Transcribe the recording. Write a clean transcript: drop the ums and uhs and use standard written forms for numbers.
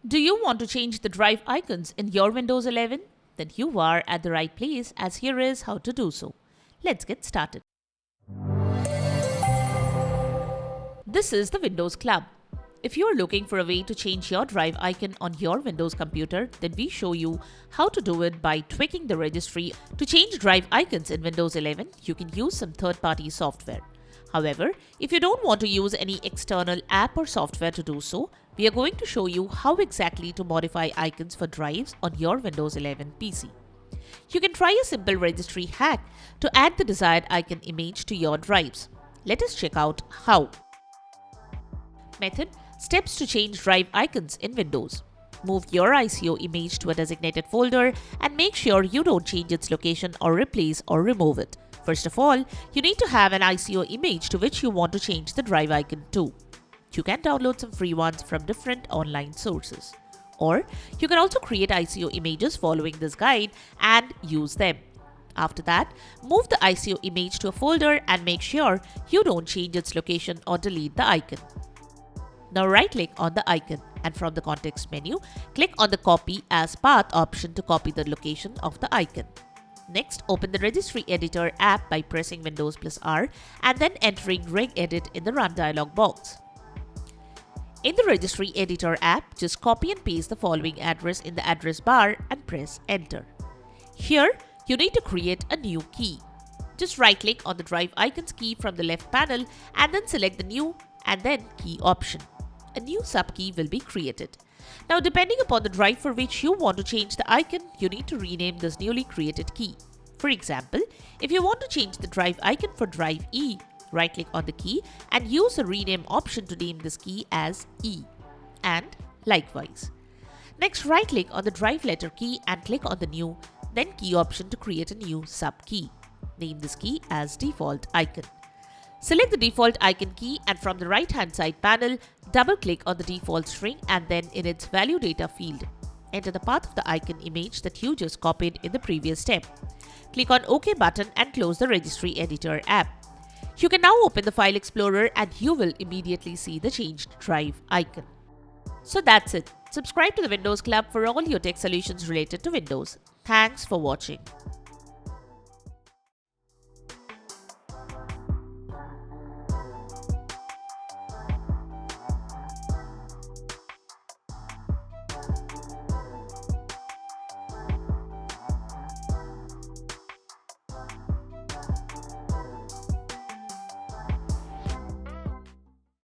Do you want to change the drive icons in your Windows 11? Then you are at the right place, as here is how to do so. Let's get started. This is the Windows Club. If you are looking for a way to change your drive icon on your Windows computer, then we show you how to do it by tweaking the registry. To change drive icons in Windows 11, you can use some third-party software. However, if you don't want to use any external app or software to do so, we are going to show you how exactly to modify icons for drives on your Windows 11 PC. You can try a simple registry hack to add the desired icon image to your drives. Let us check out how. Method: Steps to change drive icons in Windows. Move your ICO image to a designated folder and make sure you don't change its location or replace or remove it. First of all, you need to have an ICO image to which you want to change the drive icon to. You can download some free ones from different online sources. Or you can also create ICO images following this guide and use them. After that, move the ICO image to a folder and make sure you don't change its location or delete the icon. Now right-click on the icon and from the context menu, click on the Copy as Path option to copy the location of the icon. Next, open the Registry Editor app by pressing Windows plus R and then entering regedit in the Run dialog box. In the Registry Editor app, just copy and paste the following address in the address bar and press Enter. Here, you need to create a new key. Just right-click on the Drive Icons key from the left panel and then select the New and then Key option. A new subkey will be created. Now, depending upon the drive for which you want to change the icon, you need to rename this newly created key. For example, if you want to change the drive icon for drive E, right-click on the key and use the rename option to name this key as E. And likewise. Next, right-click on the drive letter key and click on the New, then Key option to create a new subkey. Name this key as Default Icon. Select the default icon key and from the right-hand side panel, double-click on the default string and then in its value data field, enter the path of the icon image that you just copied in the previous step. Click on OK button and close the Registry Editor app. You can now open the File Explorer and you will immediately see the changed drive icon. So that's it. Subscribe to the Windows Club for all your tech solutions related to Windows. Thanks for watching.